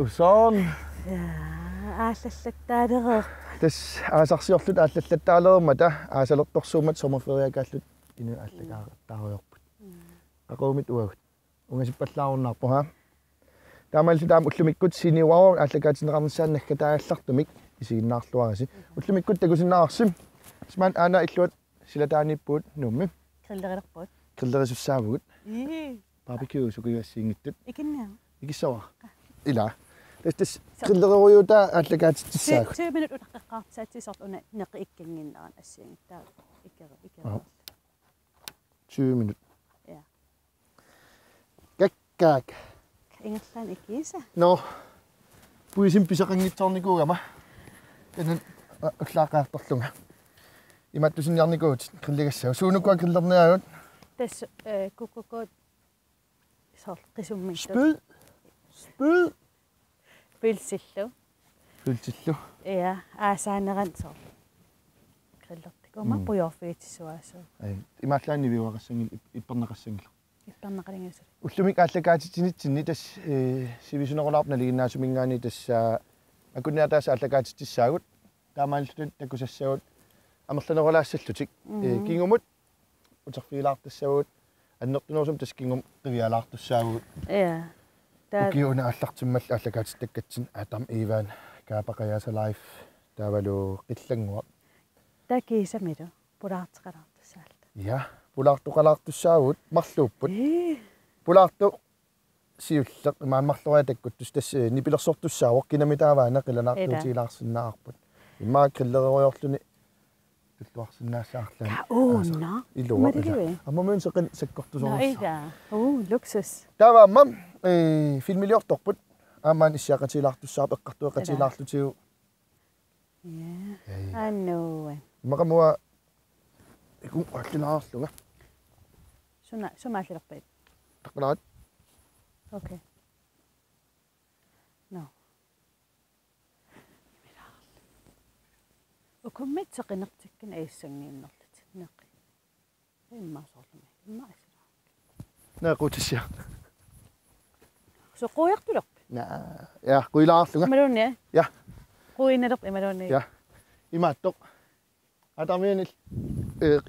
usoon. Aallallataaleroo. Tas aasarsiorlut aallallataalerumata aasalertorsuumat sommerferiakaallut inu aallakaatitaariorput. Qaquumit uagut. Ungasippallaarunnarpu ha. Taamalli taam ullumikkut siniuaru aallakaatineqarnissaannaggataallartumik isiinnaarluarasi. Ullumikkut takusinnaarsim. Sman ana illuat silataanippuut nummi. Grillerillerput. Grillerissussaavugut. Barbecue sukuyassiingittut. Ikinnia. Ikissava. Ila. Das grilleriuta aallakaatitassiaq. 2 minutter qaqqaartsaatissort una neqi ikkinginnaran assiingittaa ikkera. 20 minut. Ja. Kakkaak. Ingerlaan ikisa. No. Puisin pisaqanngitsornikuugama. Kanan ullaaqaartorlunga. Imattusinniarnikuut grilligassau. Suunukua grillerniagut. Tas kukkukuut sort qisummittu. Spyd. Pilsillu. Ja, aasaanneran sort. Grillertikuma pujorfiitissuaasuu. Ai. Imallaanni viuaqassangil ipperneqassangil. Ipperneqalingasut. Ullumik aallakaatitsinitsinni tas sivisunerulaarpna liginnaasumingaani tas akunniataas aallakaatitissaagut. Taamaallut takusassagut. Amerlanerulaassаллутик кингумут утерфиилаартассагут аннертунерусум тас кингум qivialaartussaagut ukiuna аллартиммал ааллакаатиттаккатсин атам иван Gaaba QajaasaLife таавалу Qillannguaq такисамилу пулаартеқалаартуссаалта я пулаартоқалаартуссаагут марлууппут пулаарту сиуллеқ мааммарлориатаккуттус тас нипилерсортуссаавоқ кинамитааваана qilanaartuutiilаарsinnаарput иммаа криллериорлуни tulluarsinnaassaarlan uunna illuqarfimmi аммамун сеқин саккортусорусса наига луксус тавааммам филмилиорторпут аамаан иссиақатилаартуссаа пеққартуеқатилаарлутигу аннуа мақамуа икун аллинааарлунга сумааллерпит таққалаат окей no وكمت سقنقتكن ايسنينرلت نقي ما صورلمي ما اسرع ناقوت الشيء سو قويقتلق نا يا قويلاarlunga مالوني يا قوينرق مالوني يا имааттоқ атамиинил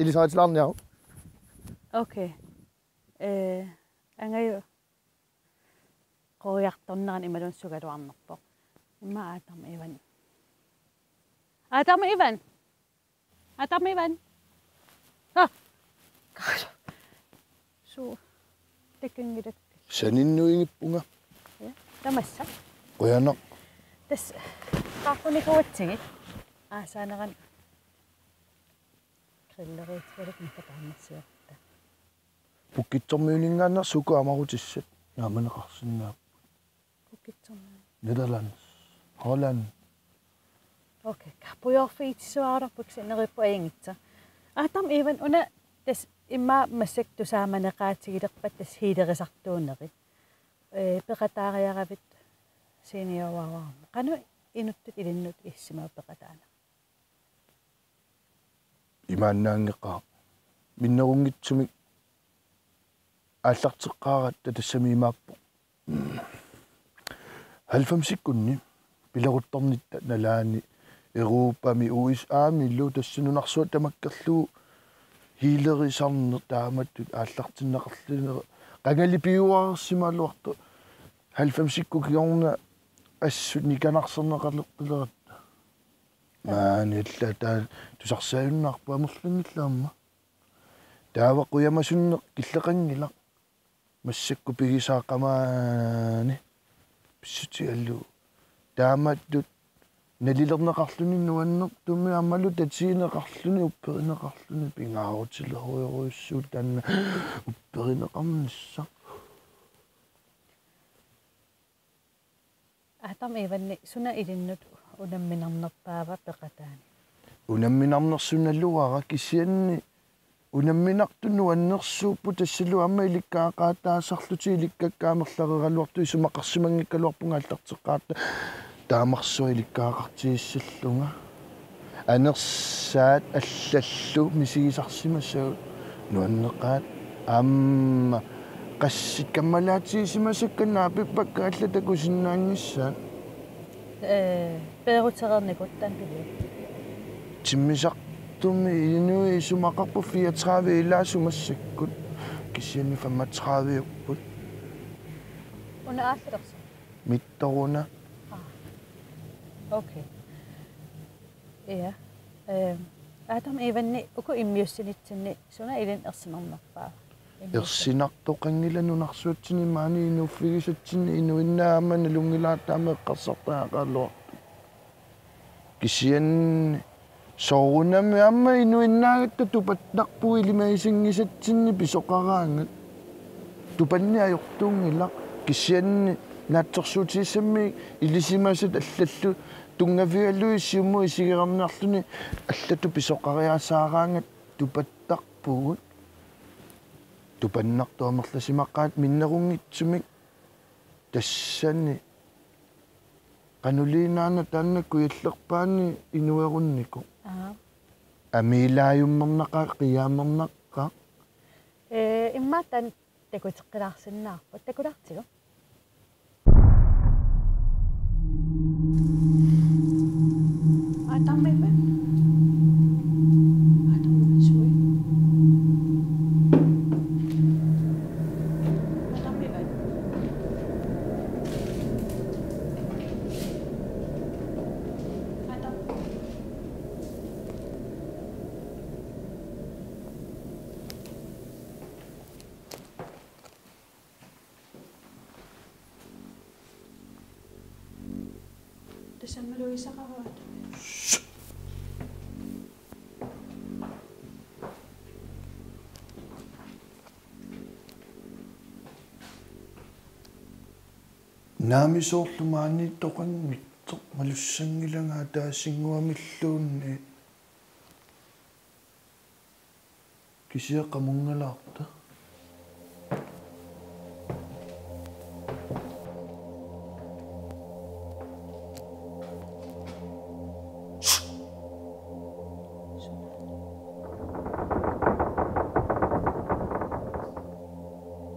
илисаатилаарниару окей ангайо qooyartorneran imalun sugaluarnerpoq imma aatam Ivan ha su tekengidek saninnuingippunga ja tamassa qoyana tas qaaqunikuutsigi aasaaneran grilleritvelik mitapaannassiorta pukkitsormiuningaanner suku amarutissat naamaneqarsinnaa pukkitsormi Netherlands Holland okay kapujorfiitisuararpuk sinerippuaingitsa aatam Ivan una tas imma massaktu saamaneqaatigilerpat tas hiilerisartuuneri peqataariaravit seniorwaawaa qanu inuttut ilinnut issimaa peqataana imaannaangeqaa minnerungitsumik ааллартеққарат тассамиимааппо 90-иккунни пилерутторнитта налаани Европами USAмиллу тассинунарсуат тамаккерлуу Healerisartoq тааматтут ааллартиннеқарлинери qangalipиуарсималуарту 90-икку киорна ассут никанарсернеқалеққилерат маанилла таа тусарсааюннаарпу амерлангиллаама таава қуямасунне киллеқангила массакку пигисааққамаани писсутиаллу тааматтут налилернеқарлуни нуаннер тумми ааммалу татсиинеқарлуни упперинеқарлуни пингаарутилеруйоруйссуут таанна упперинеқарнисса атам Иванни суна илиннут унамминарнерпаава пеқатаани унамминарнерсуналлуара кисианни унамминартуну аннерсууппу тассалу амма иликкаақаатаасарлути иликкаккаамерлерералуарту исумақарсимангиккалуарпунга аллартеққаатта таамарсуа иликкаақартииссаллунга анерсаат аллаллу мисигисарсимассагут нуаннеқаат аамма qassik kamalaatiisimasakkanaa pipakka allataqusиннаангиссаат Peeruterernikuttan pili. Timmisartumi inui sumaqarpu 34 ilaasumassakkut kisianni 35 upput. Una aallersa. Mittoruna. Okay. Ja. Adam evanni uku immiussinitsinni suna ilin ersinernerpaa. Ersinartoqangilanunarsuatsini maani inuuffigisatsinni inuinnaamana lungilaataama eqqarsartaaqaalluartu. Kisianni soorunami amma inuinnaagatta tupatnarpui ilimaisinggisatsinni pisoqaraangat. Tupanni ajortuungilaq kisianni naatsorsuutiissammi ilisimasat allallu tungaviallui siummu isigerarnarluni allatu pisoqariaasaaraangat tupattarpugut. Tupannartuamerlasimaqaat minnerungitsumik tassani qanuliinaana taannaku illerpaani inuerunniku. Amiilaayummernaqa qiyaamernaqqa. Immaatan tekutseqqinaarsinnaarput takulartigu. Atammipa. Atammisui. Atammipa. Atam. Aammalu isaqaraat. Naamisoorlumaani toqanngittoq malussangilangaa taassinguamilluunni kisiaqamunngalaarta.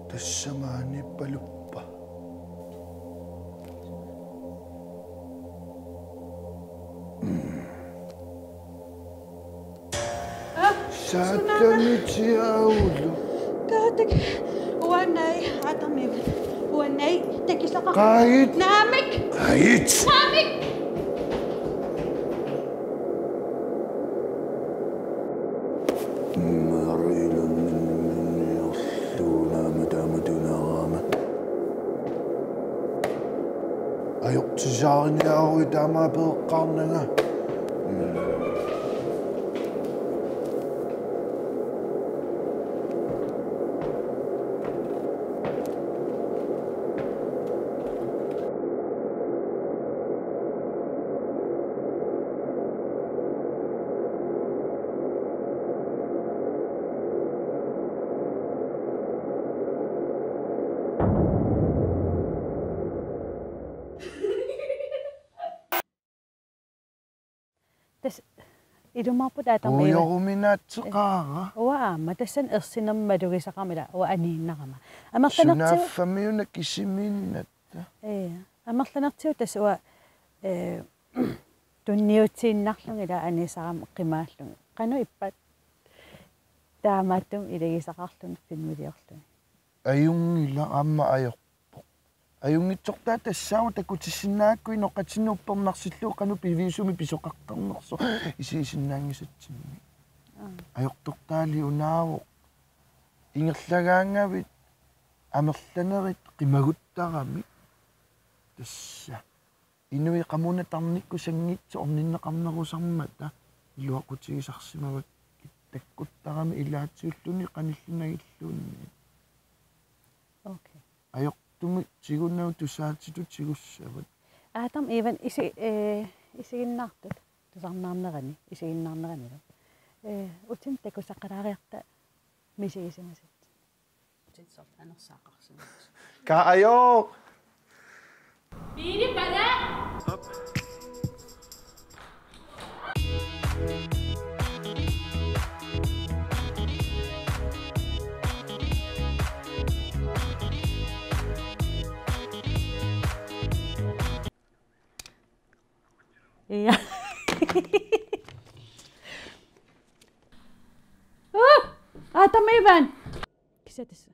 Tassamaani paluppa. Saatamichi aulu. Kaatek. Uannai atammipa. Uannai tekisaqa. Qaayit. Naamik. Qaayit. Naamik. Ayoktisaarniaarui taamaa peeqqaarnanga. Idumaaput atammipa. Uyoruminaatseqaara. Uaamma tassan ersinermalugisaqamila uaniinnaqama. Sunaaffamiuna kisimiinnatta. Amerlanertiu tasua tunniutiinnarlungila anisaqam qimaallungi. Qanu ippat taamaattum ilagisaqarlun finmuliorluni. Ayungila amma ajorpoq. Ayungitsortaa tassaamu takutissinnaakku inoqatinnuuppernarsilluu qanu piviisumi pisoqaqqarnerso isiisinnaangisatsinni. Ajortortaali unaavu ingerlagaangavit amerlanerit qimaguttarami tassa inui qamunatarnikku sanngitsu orninneqarnerusarmata iluaqutigisarsimavak takkuttarami ilaatsiulluni qanillunagilluunni. Okay. Ajortumi sigunnau tussaatitut sigussavat. Atam even isiginnartut tusarnaarnerani isiginnarnerani. Utin takusaqaraariarta misigisimasit. Utin anersaaqarsimus. Kaayo! Biini para! Tamaivan. Kisatas.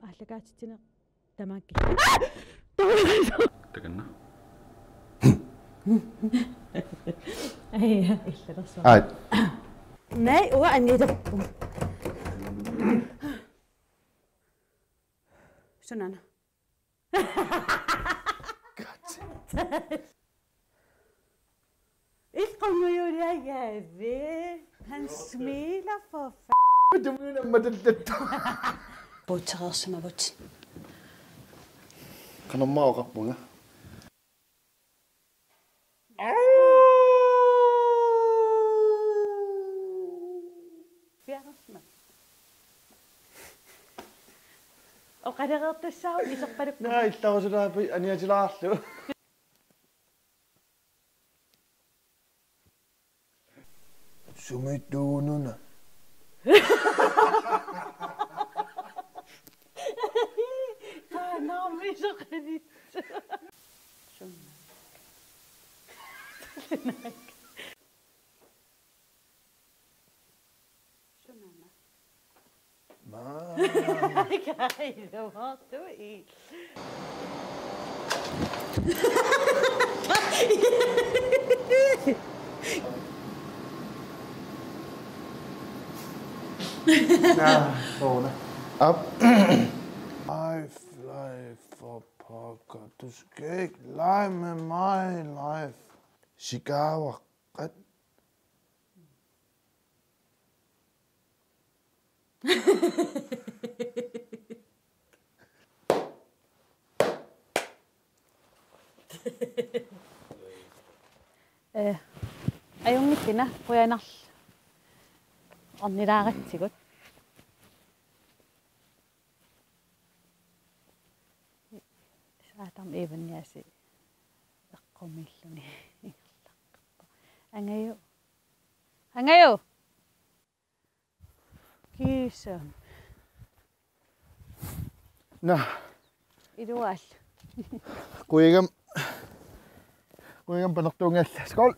Aallakaatitissiaq tamaakki. Takanna. Ai, illersa. Ai. Nej, uga anniderpum. Sunana. Ik kom jo der jæve. Han smiler for Du mener med det. Botarasma bot. Kan du meget rappunge? Fjernasma. Og qaderertassaau iserpaluk. Nej, der var så der på Anja til Lars. Sumittunut. Nå, men så rigtigt. Kijk, dat was doe ik. Ja, sådan. Op. Ej, fly for pokker. Du skal ikke lege med mig, life. Cigar var ret. Ajungikkina quianarl. Ornilaaratsikut. Saatam evanniasi eqqumilluni ingerlaqqa. Angajo. Kiisam. Nå, Idual. kuigam panertuungal. Skål.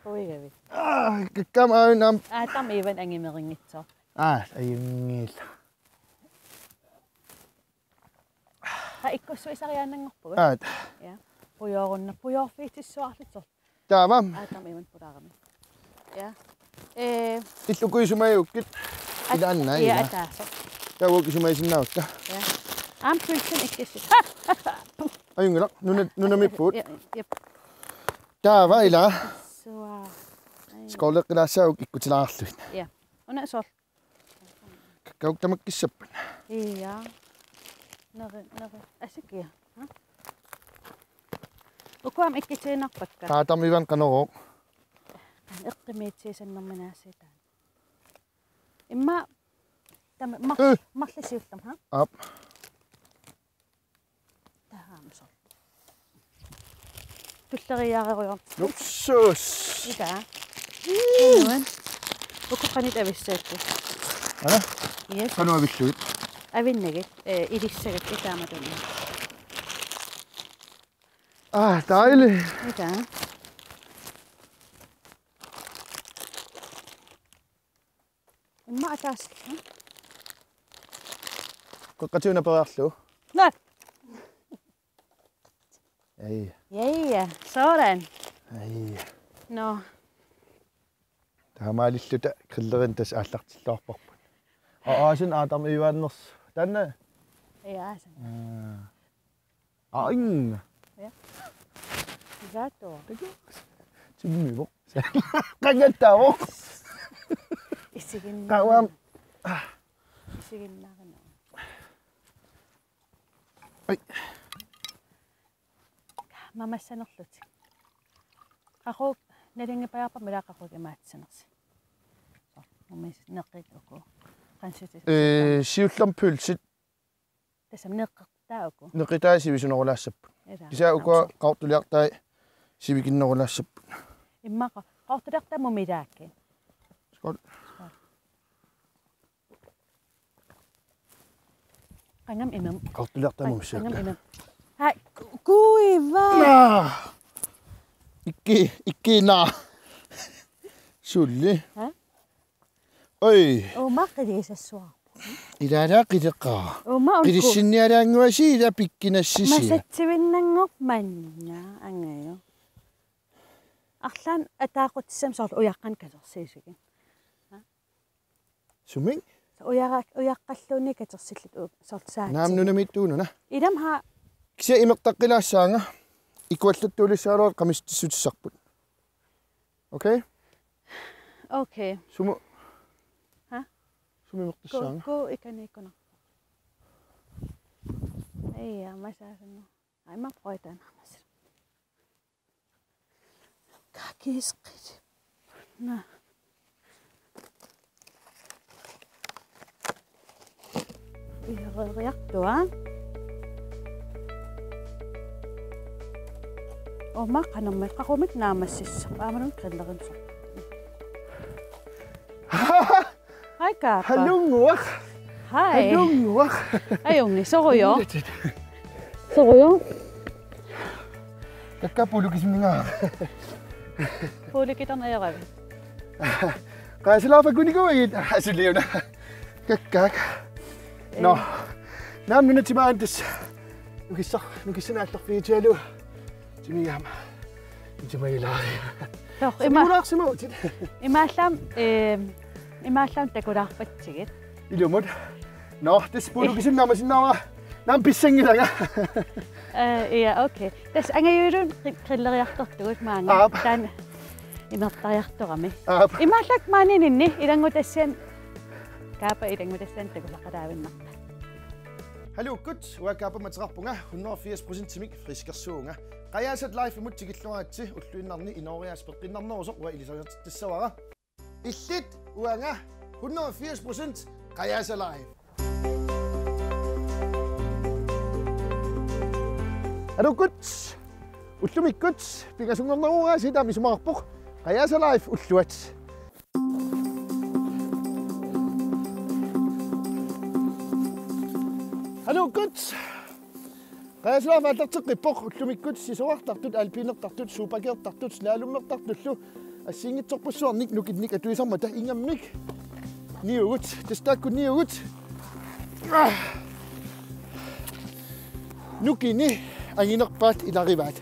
Kuigavi. Kam aunam. Tam evan angimeringitso. Ajungil. Ikkussuisariaannanngorpuga. Ja. Puyorfiitissuarlitsor. Taavam. Tam evan pudarami. Ja. Illukuisumajukkit. Ilanna Ja, ila. taaso. Tawukisumaisinnautta. Ja. Pylsen ikkissit. Ajungila. Nunamippuut. Jep. Taava ila. Sua. Skoleqilaasauk ikkutilaarluit. Ja. Una sol. Kakkauk tamakkissappan. Ja. Nere. Asikia. Ukuam ikkiteenarpakka. Taatamivan qaneroq. Eqqimiitsiisannerminaasitaan. Imma tam marlisiullam ha? Op. Tahaamsor. Tulleriaareruyor. Luksus. Ida. Nuan. Ukuqanit avissaattu. Ana? Yes. Qanu avilluit. Avinnagit ilissagat itaamatuni. Dejligt. Ida. Imma ataas. Qaqqatiuna perarlu. No. Ei. Ja, sådan. Ei. No. Taamaalilluta qillerin tas aallartillorporput. Aasin aatam iwaanners. Tanna. Ja, Ing. ja. Zato. Timmivo. Qangattaavo. Isigin. Qawam. Isigin nakan. Ai. Mamassanerlut. Qaqu nalingipaarpa milaqaquk imaatsanersi. Mamis neqqikuku. Qansitit. Siullam pylsit Tasam neqqartaaku. neqitaasivisunорулаассаппут. Кисааука qaartuliartai sivikinnerulaassapпут. Immaqa qaartuliartamu milaakki. Skål. Qangam imam. Qaartuliartamu Qangam missaakka. imam. Hai kuiva. Ikke na. Sulli. Ha? Oi. Oma quiassuarnertalik. Ilala qiteqqa. Oma unku. Qilissinnialaanguasi ila pikkinassisia. Masatsivinnangoq manna Angajo. Arlaan ataaqutissam soorlu uyaqqan kalersiisugin. Suming? Uyaqqalluuni katersillut soort saat. Naamnunamittuununa. Idam ha Kisia imeqtaqqilaassaanga ikualluttuulissaaluat qamistissutissarput. Okay? Okay. Sumu. Ha? Sumi meqtissaanga. Go ikanikkuna. Iya, masaasanno. Ai ma prøvdan hamas. Kakisqit. Na. Iherriartua. Oma qanermeqqaqumik naamassissa. Aamalun qillerinsoq. Hej Gaaba. Hallunguaq. Hej. Hallunguaq. Ajungi, sorujo. Sorujo. Kakkapulukismingaa. Puulikitarneeravi. Qaasalaafakkunikuigit asuliuna. Kakkak. No. Naamnunatimaantas. Nukissanaallorfiitialu. Timigaama. Intimailaaria. Toq Imulaarsimuutit. imaallam takulaarpatsigit. Ilumut. No, tis pulukisinnaamasinnaara. Naam pissangilanga. Ja, okay. Tas Angajulun qilleriartortugut maanga. Tan imertariartorami. Imaallak maaninni ilangutassian Gaaba ilangutassian takulaqalaavinnarta. Hallukkut uakaapa mateqarpunga 180% timik friskersuunga. QajaasaLife-imiik tikillungaatsi ulluinnarni inooriaatsimik peqqinnartumik ilisartissavara. Illit uanga 180% QajaasaLife. Hallukkut ullumikkut pingasungornerugaasi taamisumarpoq QajaasaLife ulluat. Hallukkut QajaasaLife аллартеққиппоқ уллумиккут сисуартартут алпинертартут супакертартут налуммертартуллу ассингитсорпуссуарник нукинник атуисармата ингаммик ниугут тастааккут ниугут нукини агинерпаат илариваат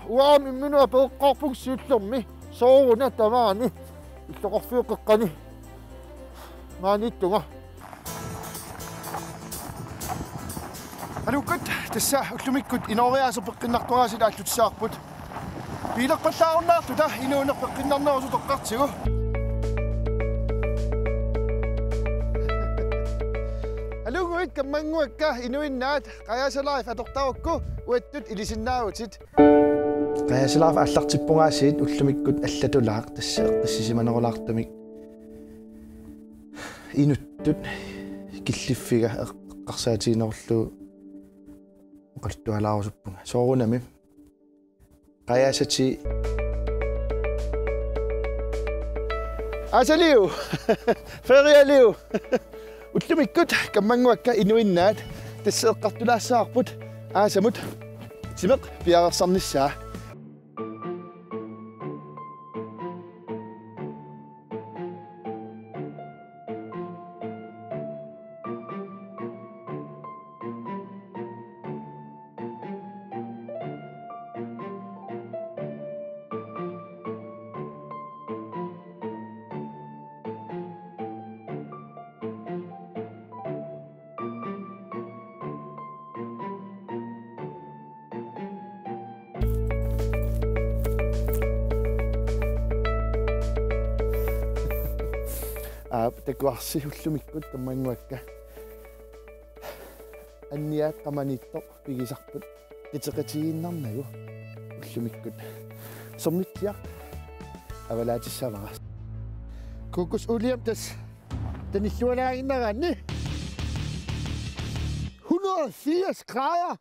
уаам имминуа пеэққарпуг сиуллерми сооруна тамаани иллоқарфиуқеққани maaниттунга Hallukkut tassa ullumikkut inooriaasor peqqinnartuaasi aallutsaarput piilerpallaarunnaartuta inuuner peqqinnarnerusoq toqqartigu Hallukkut kammanguakka inuinnaat QajaasaLife atortarukku uattut ilisinnaavatit QajaasaLife аллартиппунгаасиит уллумиккут аллатулаақ тасса эққиссисиманерулаартамик Inuttut killiffiga eqqarsaatiinerullu qaltualaarusuppuna soorunami qajaasati asaliu ferialiu ullumikkut kammanguakka inuinnaat tassa eqqartulaassаарput aasamut timeq piarersarnissaa takuarsi ullumikkut kammanguakka anniaat qamanittoq pigisarput iteqatiginnarnagu ullumikkut sormittiaq avalaatissavaras kukus uliam tas tanillualaaginnaraanni 180 grader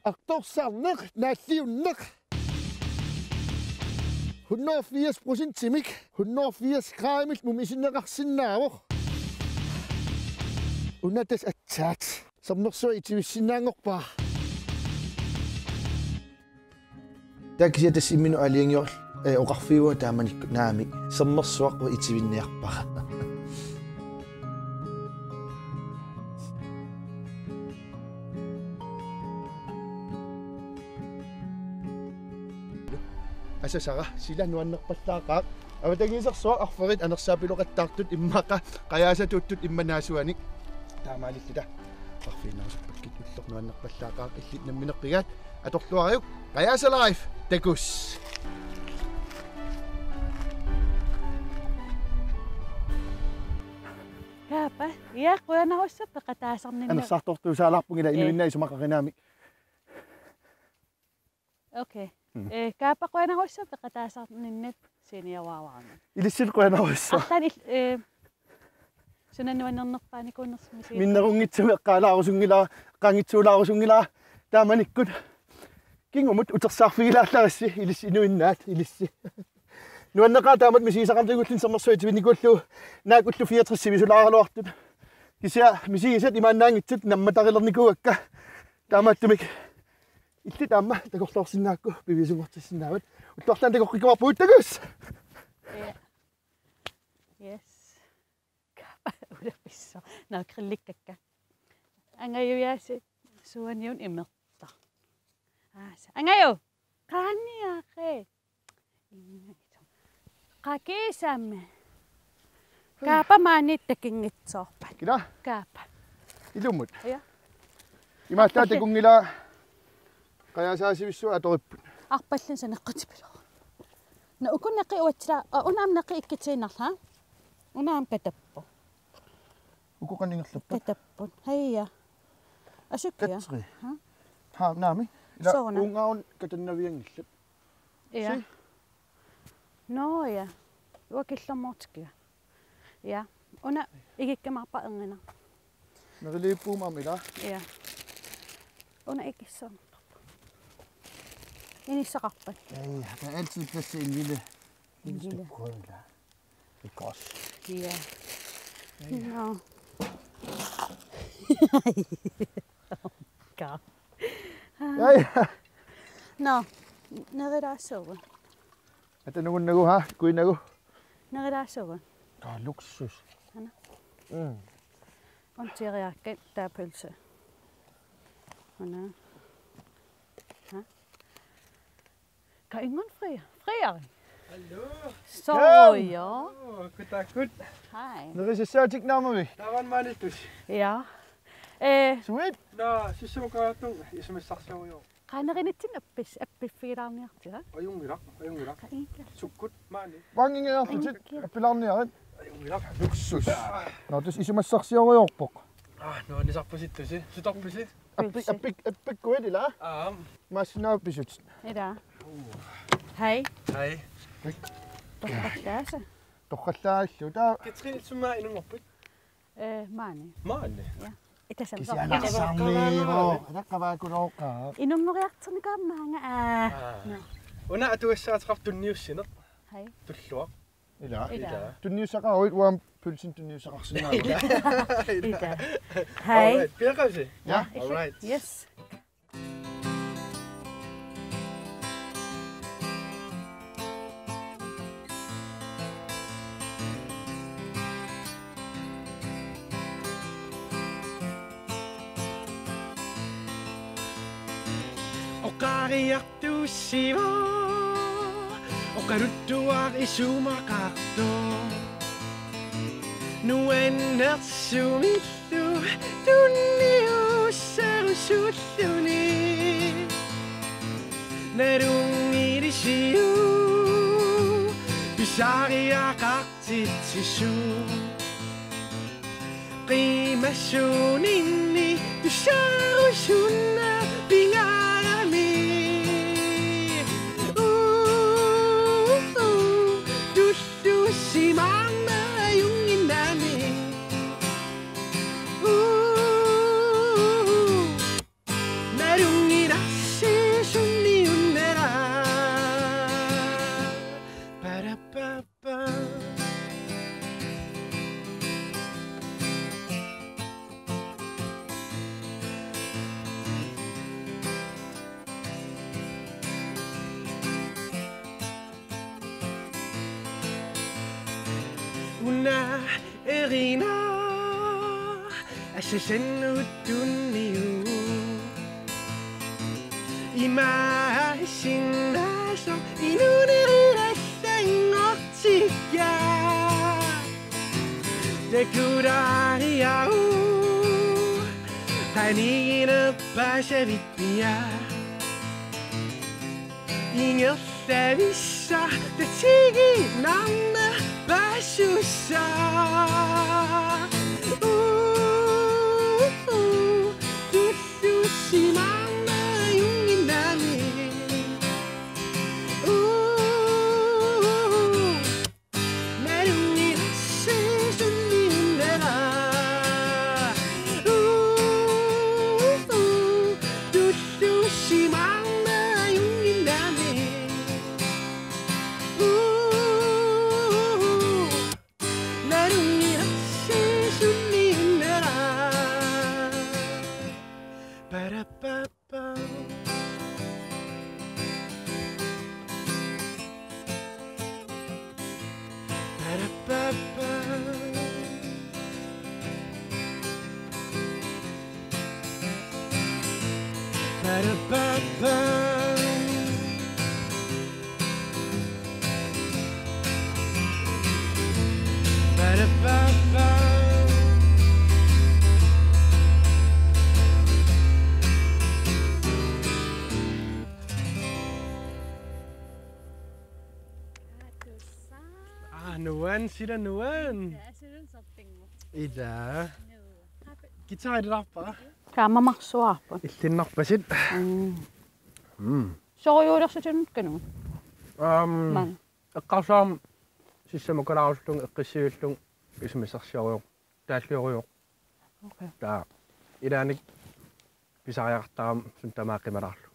aqtorsarneq naalliunneq 180% timik 180 grader mumisinneqarsinnaavoq unatas attaat samnersua itivissinnaangorpaa taakisia tassimminu aliangiorl oqarfiua taamanikku naami sernersuaq wa itivinniarpara asasara sila nuannerpallaaqaaq avatagiisersuaq arferit anersaapiloqattaartut immaqa qayaasatuuttut immanaasuanik taamaalillita arfiinnarusuppakki ullornuannerpallaaqaaq illit nammineqqigaat atorluariuk QajaasaLife takus Gaaba ja quianarussuq qataasarninnu anersartortuusaalаарpungila inuinna isumaqaqinaami okay Gaaba quianarussuq qataasarninnat siniawaawaarna ilissil quianarussuq артани sunannuannernerpaanikunnersmisi minnerungitsumi eqqaalaarusunngila qangitsuulaarusunngila taamanikkut kingumut utersaarfigilaallarassi ilis inuinnaat ilissi nuanneqaa taamat misiisaqartigullin sernersuitivinnikullu naakullu 64 misulaaraluartut kisia misiisat imaannaangitsat nammatarilernikugakka taamattumik illi taamma takorluorsinnaakku pivisungortissinaavat uttorlaan takorrikuarpuut takus yes ulapissa naakrillikkakka angajuyaasi suaniun immerta angajo qaanniaqe qakiisamme Gaaba maanittakinngitsoorpa kila Gaaba ilumut ja imaattaa takungila qayasaasivissua atoripput arpallin saneqqatipilo na ukunneqi uatsila unaam neqi ikkitiinarla unaam katappo ukoqaningerlappa katappun hayya asukkia katsri ha naami ila Soona. ungaun katannaviangillat ja no ja uakillermortikkia ja una ikikkamarpa engina neriliippuumaamila ja una ikissoon inissaqarpat ei der er altid plads til en lille lille grøn der det er godt ja no God. ja ja No, neridaasuva. at nogen nagu ha kuin nagu Neridaasuva. der er luksus Anna. mm On teriakka tää pölse. Anna. Ha? Ka ingen fri. Frier. Hallo. Så ja. Goddag. Hej. nerissasaatik naamami Der var en manitus. Ja. sweet No, siis se on kaatu. Ja se me saksa jo. Qanerinittin appifiiraarniarti ha? Ajungirak. Ka inka. Sukkut mani. vangingeertit appilarniarit Ajungirak. luksus no tus isumassarsioriorpoq No, niin sappusittasi. Se tappisi. appikkuedila maassinaappisut Ida. Hej. Hej. Torqallaasa. torqallaallu taa Ketrin summa inungorput. Maani. Mani. Itasam. kisianarsaarniivo naqqavaakunoqqaa Inumnoriarterniqaammaanga No. Una atuassaatqar tunniussina. Hej. Tullua. ila Ida. tunniussaqaruit uam pylsin tunniussaqarsinaa Ida. Hej. Alright. Pirqasi. ja Alright. Yes. Oqariartuussiva. Oqaruttuaq isumaqqarto. Nuennersumillu tunniussarusulluni. Nerungirisiu pisariaqartitsisu. Qimassuninni tussarusunna pingaarami. Tullussimaarna ajunginnarni. Narungirassi sunniunnera. Parapapa. teriner assenuttunniu imaisinnaasut inuunerilassangortikka tekuraariau qaniinerpaasavitpia ingerlavissa tatiginarna paasussa tussusimarna junginnarni narungilassesunniunnera tussusimarna junginnarni narungilassesunniunnera ba-da-ba-ba. Ba-da-ba-ba. Ba-da-ba-ba. Ba-da-ba-ba. Nuan, sida nuan. Ida. Kita ada apa? Kaamamaqsuarput Illinnarpasit. soruulersutunut kanu man Eqqarsaam sissamukalaarultung eqqisiullung ismisarsiorior taalliorior. okay Ta ilaanik pisariartaam sun tamaaqimalarlu.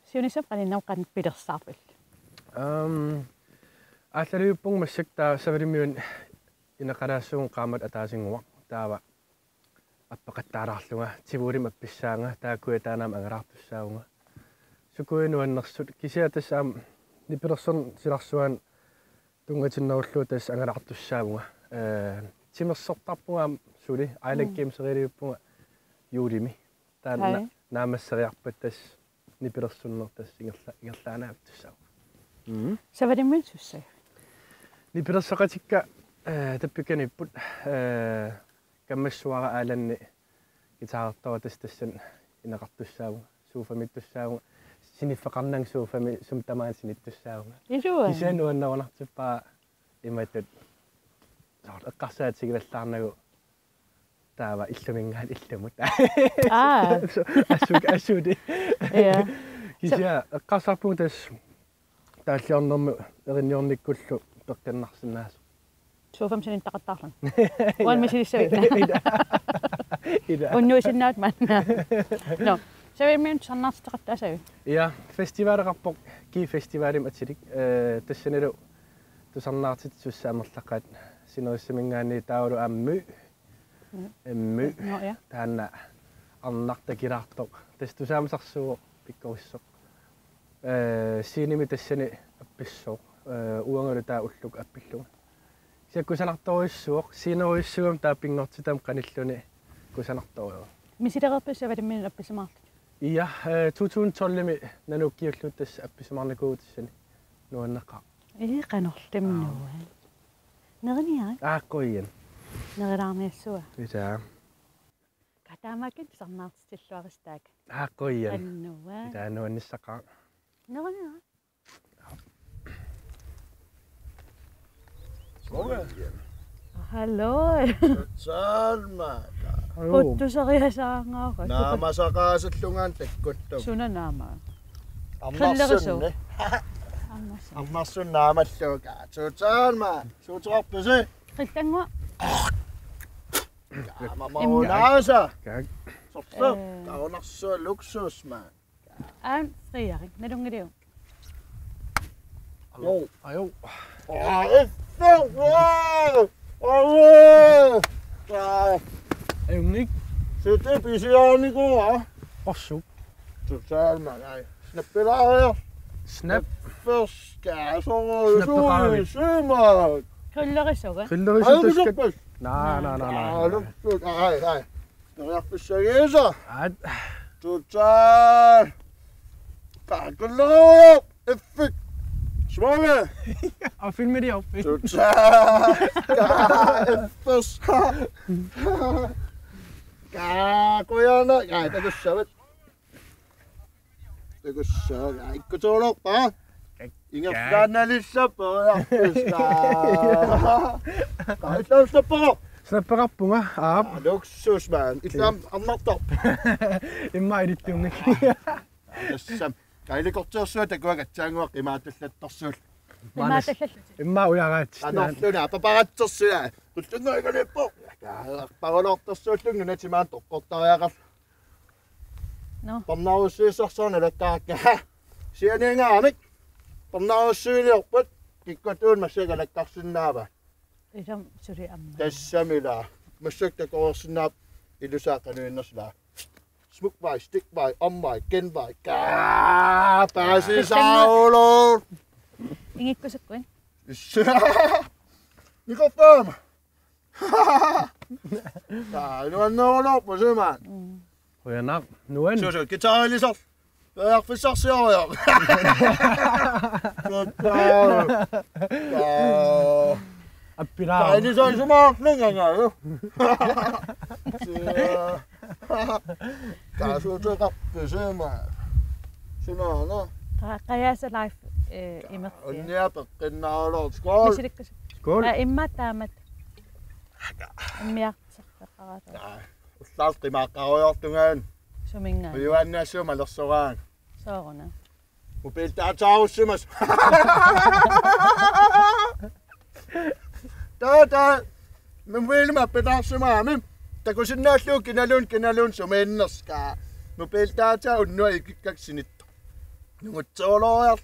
siunisap qaninauqan pilersaarpil Aallaliuppung massak taa savarimiun inaqalaassuun qaamat ataasinguaq taava appaqattaaraarlunga tivuurim appissaanga taakuitaanaam angaraartussaunga sukuinuannersut kisiatassaam nipilerson silarsuan tungatinnerullu tas angaraartussaavunga timersortarpungaam suli ailakkiim seriliuppunga juulimi taana naamassariarpat tas nipilersunnertas ingerlaanaaptussau savarimin sussai nipilersaqatikka tappikanipput kammassuara aalanni itaartortas tassan inaqartussaavuga suufamittussaavuga siniffaqarnang suufami sumtamaan sinittussaavuga isua kisianuannaornartippaa imatut eqqarsaatigilallaarnagu taava illumingaat illumut assuudi ja kisia eqqarsarpung tas taalliornermu erinniornikkullu peqqinnarsinnaasut suufam sinin taqattaarlan walmisilissavikna ida unnuisinnaat man no savarimin sarnaartaqattaasavi ja festivaaleqarpoq ki festivaalim atilik tassanilu tusarnaartit sussaamerlaqaat sinerissamingaanni taulu aammu emmu no ja taanna arnartakilaartoq tas tusaamisarsuuq pikkorissoq siinimi tassani appissoq uangalu taa ulluk appilluga siakkusanartoruissuoq siineruissuum taapingortitam qanilluni kusanartoruga misilererpis savarimin appisamaarlu ja 2012 nanukkiullut tas appisamaarnakuutassani nuanneqa qanorlimnuan nerniaa aaqqoian nerilaarniassua isaa kataamakin sarnaartistilluaristaak aaqqoian annua isaa nuannissaqaa nerniaa hallo Salma. Puttusariasaangaaqat Naamasaqaasallungaan takkuttu. sunanaama Ammarsunne. Ammarsun naamalluuka. Salma. Suutorpisi. qillannguaq Mamunaasa. kaag Sopsa. Kaunarsu luksusma. aan friaring nalungiliu Jo. ajo ayungnik Sitten pisiaaniko ossuk Salma. Snappilaaja. snap Förska. Så Snappilaaja. suusimaat. Qillerissuga. Qillerissutuskat. Nej. Alussut. Ai. Noriarpissagiisa. At. Tutsaan. Qilleruup. Effik. Småge. Og filme det op. Tutsaan. Effus. Quianar. Ai, takussavat. Takussavat. Aliikkutaanerusoq. Ingertaannalissappa. Qaillam snappaqo. Snapperappunga. Aap. Luksus man. Itlam annartarp. Imma idittuunnik. Tassam. Qailikortiorsuat takuagatsaanguaq imaatallattorsuul. Imma uyaraat. Anorluna paparatsersula. Qullunguigalippo. Parolortorsuullungu natimaan toqqortariaqar. No. Parnarussiisarsorna lakkaakka. Siunnersuisartoq. Parnarussiiliorput kikkatuun massagalakkarsinnaava. Isam suri amma. Tassamila. Massaktakorsinnaap ilusaaqanuinnerslaa. Smukvej, stikvej, omvej, genvej. Pääsisaulur. Ingikkusukkuin. Mikrofon. Nu on loppu symaan. Quianar. Nuan. Se gitarillisar. Peqqinnartumik. Appirao. Ini sai sumaaqninga. Kaasuuteqarpisumaa. Sunaana. QajaasaLife-imiik. Unnia peqqinnarulort skål. Misilikkusuk. Skål. Imma taamat. Immiartsartaqarata. Ullaartimaaqaruyortungaan. Suminga. Ujuannassuma lersoraan. Sooruna. Mobiltaataarussimas. Tata. Mobilma petarsumaami. Takusinnaalluuk kinalun sumiinnerska. Mobiltaataa unnua ikikkaksinit. Nungutsooloriar.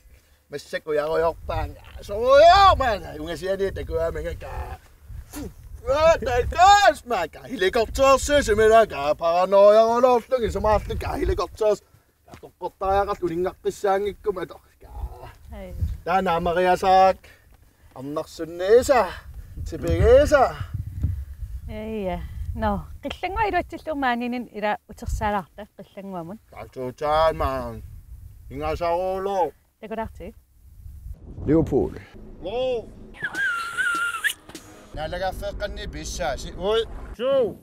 Massakuyaruyorpaan. Sooruyaamaan. Ungasiani takuaamingaka. Takas maka helikoptersus imilaka paranoiarulorlungi sumaarluka helikopters toqqortariaqart ulingaqqissaangikkum atorka. Hei. Taana Mariasaak arnarsunniisa tipigiisa. Iya. No, qillangua iluatsilluumaaninin ila utersaalaarta qillanguamun. Taatuutaan maan. Ingasarulo. Takularti. Liverpool. Wow. Naalagaffeeqqanni pissaasi. Ui, sjov.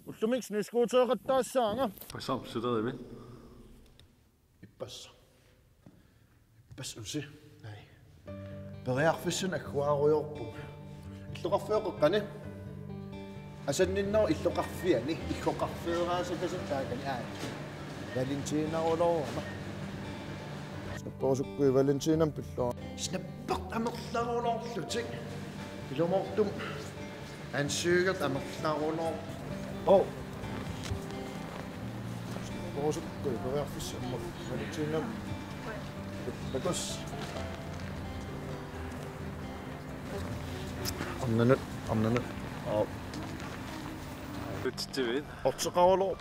Ullumiks niskuuteeqattaassaanga. Så sidder vi. Ippas usi. Nej. Periarfissun akkuaruyorpu. Illoqarfeeqeqqani. Asanninner illoqarfiani ikkoqarfeeraasakasutaakani aa. Valentinaruloorma. Snapporusukkui Valentinam pilloo. Snappert amerlarulorlutik. Ilomortum. Ansøgert amerlarulor. Oh. Snapporusukkui periarfissun Valentinam. Bagus. Amnanut. Oh. Nyt ved. Oddsernermik.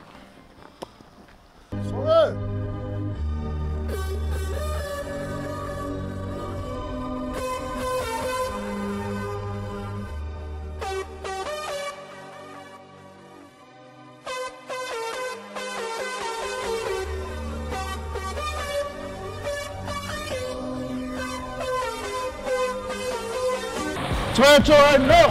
Sorry. Turn no!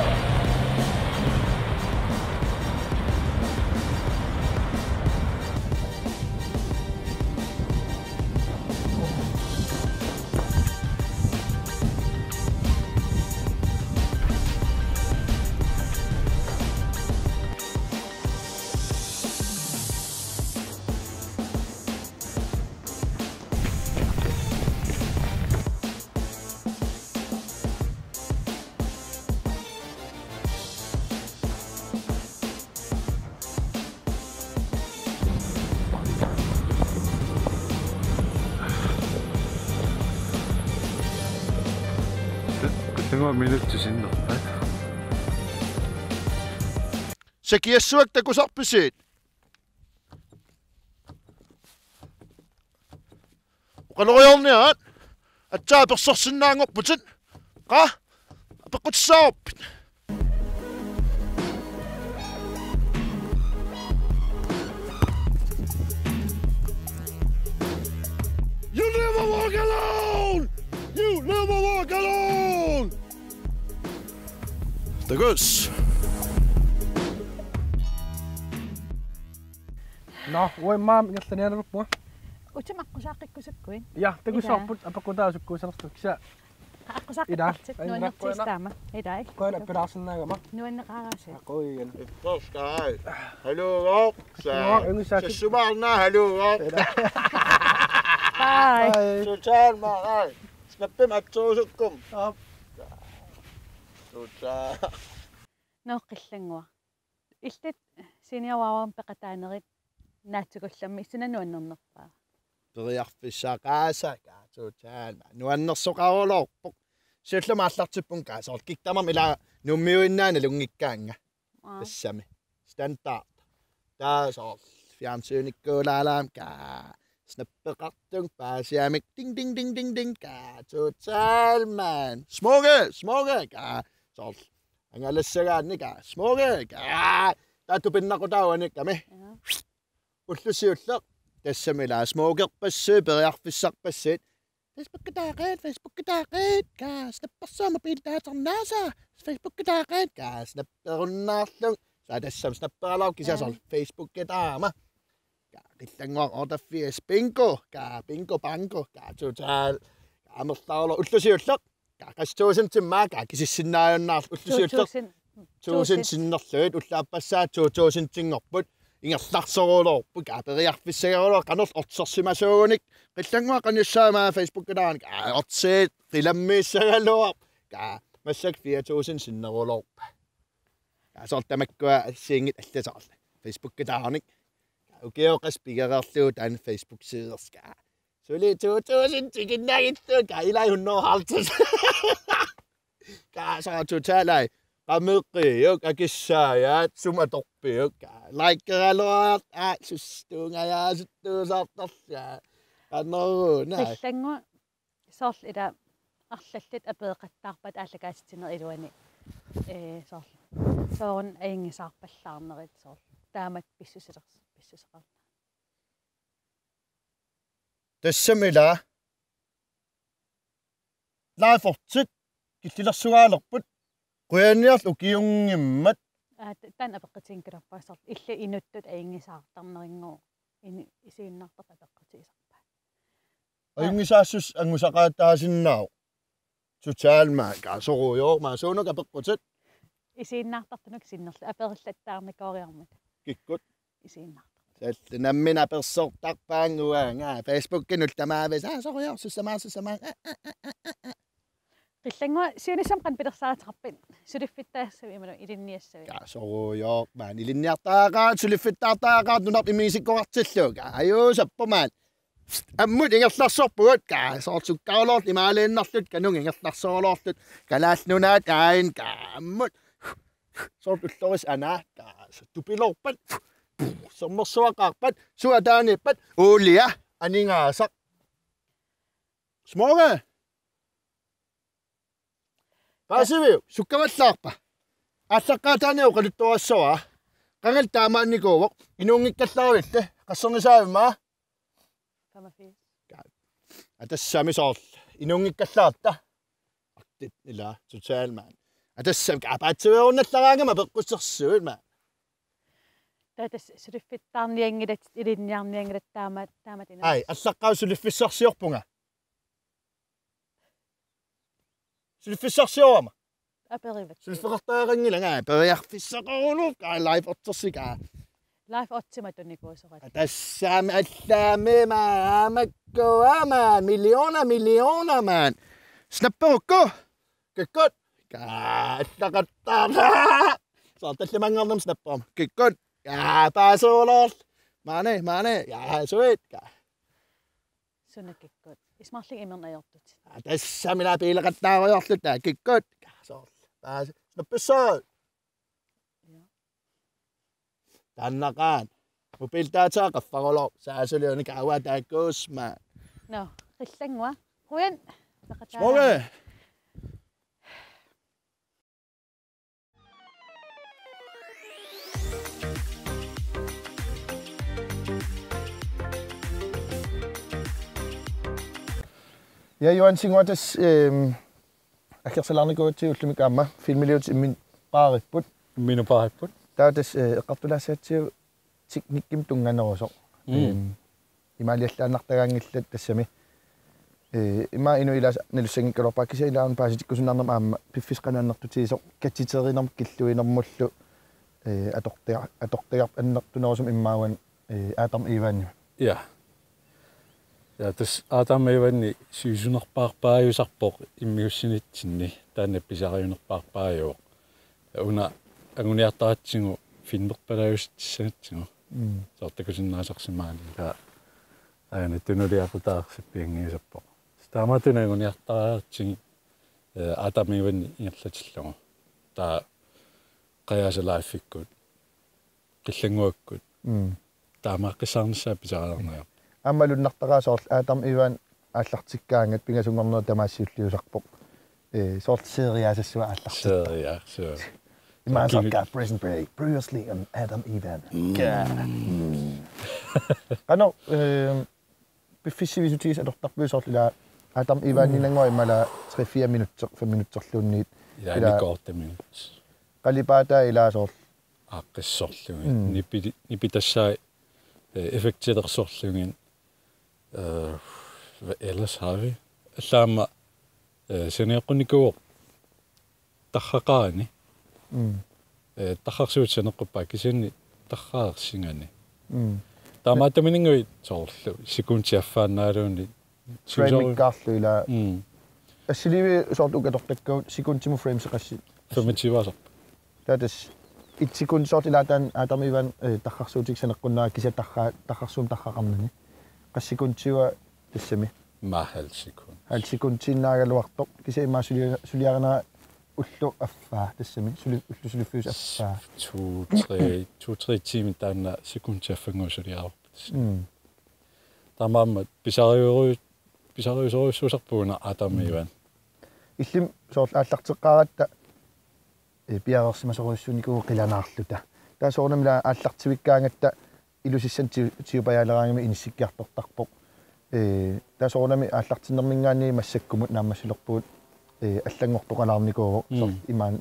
Tämä minuutti sinne. Se quiassuaq kun sarpisit. Uqaloriorniaat attaa persorsinnaangorputit qa peqqutsaarup. You never walk alone! You never walk alone! Tagus. No, voi maam Qillannguaq mua. Utamaqqusaaqqikkusukkuin. Ja, tagusorput apaqutaasukkuusertuksa. Aqusaaqqippartit nuannertistaama. Idai. Koina pelaarsinnaagama. Nuanneqaaraasi. Aquigan. Toskai. Hallo. Inuusuttunut. Sumarna hallo. Bye. Total maar. Snappim atsoosukkum. Total. No Qillannguaq. Illat siniawaawan peqataanerit naatsukullammi sinanuannernerpaa. Periarfissaqaasa ka total. Nuannersoqarulorpoq. Siullamaallartippun kaasor kiktamam ila nuummioinnaani lungikkaanga. Tassami. Standard. Taasor fjernsynnikkuulaalaam ka. Snappeqartung paasiamik ding ding ding ding ding ka total man. Smoke ka. Sol. Angalassagaanni ka. Smoke ka. Taatupinnaqutauanik kami. Ullusiulleq. Tassamila smokerpassuu periarfissarpassit. Facebook-kitaaqit ka snappersaama piiltaaternaasa. Facebook-kitaaqit ka snapperunnaarlung. Saa tassam snapperalaw kisasol Facebook-kitaama. Ka Qillannguaq ortaffias bingo ka bingo bango ka total. Ka amerlaarlo ullusiulleq. Ka qastuusintimmaa ka kisissinnaajunnaar ullusiulleq. Tuusin sinnerluit ullaapassaa tuusintingorput. Ingerlarsorulorput ka periarfissagarulo qanerl ortsersimasuunik Qillannguaq qaniussaamaa Facebook-kitaani ka ortseet qilammiissagaluar ka massak 4000 sinnerulorpa ka sortamakkua siingit allasarla Facebook-kitaanik ka ukiuqas pigererluut aan Facebook-siders ka suli 2000 tiginnagittu ka ilai hunnoorhaltus ka saa totalai qameqqiuk akissaayaat sumatorpiuk laikkeraluat sustungajaasuttuusartarla qanneruuna Qillannguaq soorl ila arlallit apeeqattaarpat aallakaatitsinner iluani soorl soorun aingisaarpallaarnerit soorl taamat pissuseqarna tassamila laafortit killilersuaalerput quianarl ukiungimmat tan apeqqatiinkilarpaa soorl illa inuttut aingisaartarneringu isiinnaartar apeqqatiisarpa aingisaasus angusaqaattaasinnau totalma kaasoruyo maasuunuk apeqqutit isiinnaartartunuk sinnerlu apeerillatаарnikooriarmut kikkut isiinnaartar nammina persortarpaanguanga Facebook-kin ultamaavis soruyo sussamaa Qillannguaq siunisam qanpilersaataqarpit suliffittaassami imanu ilinniassami kaasoruyo maan ilinniartaaqaat suliffittaartaaqaat nunart imiisikkoqartilluga ajuusappumaan ammut ingerlarsorpugut ka soortsukkaruloort imaaliinnarlut kanung ingerlarsoruloortut kalaallunaat aain ka ammut soortulloris anaa ka tupilorpat sommersuaqarpat suataanippat uulia aningaasaq smoge Pasiviu, sukkavallarpa. Aallakkaataaniu qaluttuassua. Qangal taamaannikuuvoq inuungikkallarulitte qassernisaavimaa. Kamafiis. Atassami soorl inuungikkallaarta. Artit ila totalmaan. Atassam kaapaativerunnallaraangama peqqussersuut maa. Tatas suliffittaarniangilat ilinniarniangilat taamat ina. Ai, allaqqaau suliffissarsiorpunga. Sulifissarsiorama. Aperivat. Suliffiqartaaqangilanga periarfissaqaruluq ka live ottersika. Live otsimatunikuusorat. Tassami allaami maamakkuama miliona man. Snapperukku. Kikkut. Ka allaqattaarna. Soortallimanngernam snapperam. Kikkut. Ka paasuulorl. Maane. Ja suit ka. Sunnakikkut. Ismarling imernayortut. Tassami la piileqattaarujorlut ta kikkut. Ka soorl. Paas snappissaat. Tannaqaan. Mupiltaataa qaffarulor saasuliuni kaawaa taakkuusma. No, Qillannguaq. Quyan. Smoge. Ja, Johan Singwatas akkersalarnikuutti ullumik aamma filmiliut immin paaripput. Minu paaripput. Taatas eqqartulaassaatsiu teknikkim tunganerusoq. Imaliallaannartagaangillat tassami. Ima inu ilas nalussangikkalorpaakisa ilaarun paasitikkusunnarnam aamma piffisqanaannertutiisoq katsiterinarm killuinermullu atortiarp annertunerusum immaawan aatarm iivaanni. Ja. Ja tas aatarm iivaanni syysunerpaarpaajusarpoq immiussinitsinni taanne pisariunerpaarpaajuuq. Una anguniartaatsigu filmerpalaajustissanitsigu. Sortakusinnaasarsimaali ta aina tunuliaqutaarsipiangiisappoq. Taamatuna anguniartaatsigi aatarm iivaanni ingerlatillugu. Ta QajaasaLife-ikkut Qillannguakkut taamaaqqissaarnissaa pisariarnaa. Aammalunnartaqaasoorl aatarm iivaan aallartikkaangat pingasungornua tamaassiulliusarpoq. Sort seriaasassua aallartik. Seria. Imaasarkaa present break previously on Adam Ivan. Qano piffissivisutis adortarpuisorlila Adam Ivan ninangua imala 3-4 minutter 5 minutterluunniit. Ja korte minuts. Qalipaata ilaasoorl aaqqissorlugin nipitassaa effektilersorlugin ellers har vi allaama seneequnikuuq tarraqaani tarrarsuutsaneqquppa kisanni tarraarsingaani taamaattaminingui soorlu sikuntiaffaannaaluuni frame-ikkaarlu ila assilivi sort ukatortakkaut sikuntimu frame seqassi 25 tatas itsikun sort ilaataan aatarm ivan tarrarsuutiksaneqqunnaa tarrarsuum tarraqarnani qassikuntiwa tassami mahalsikun halsikuntiinnaagaluartoq kisa immaa suliaranaa ullu affaa tassami ullusuliffius affaa 2-3 timer taanna sikuntiaffangusuliaruppas tamaammat pisariusoruussuusarpuuna aatarm ivan illim sort aallarteqqaaratta piareersimasoruissuunikuu qilanaarluta taasoornamila aallartivikkaangatta ilusissan tiupajaaleraangami inissikkiartortarpoq taasoornami aallartinnermingaanni massakkumut naammassulerpuut аллангортоqalaarnikuuruq sort imaan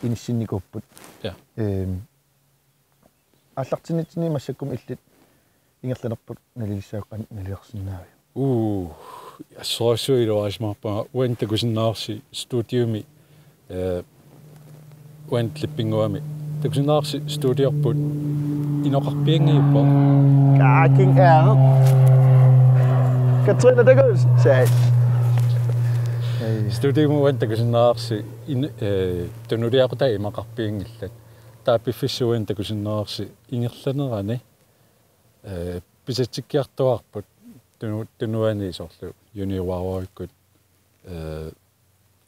inissinnikууpput ja аллартинитсини массаккум илlit ингерланерпут налилиссааққан налиерсиннаави ассорсуилуарисмарпаа уантакусиннаарси студиуми уантлиппингуами такусиннаарси студиорпут иноқарпиангииппа KNR Katrina Dagus sagde Studiumu uantakusinnaarsi tunuliaqutai imaqarpiingillat taapifissuuantakusinnaarsi ingerlanerani pisatsikkiartuarput tunuani sorlu juniorwaawaikkut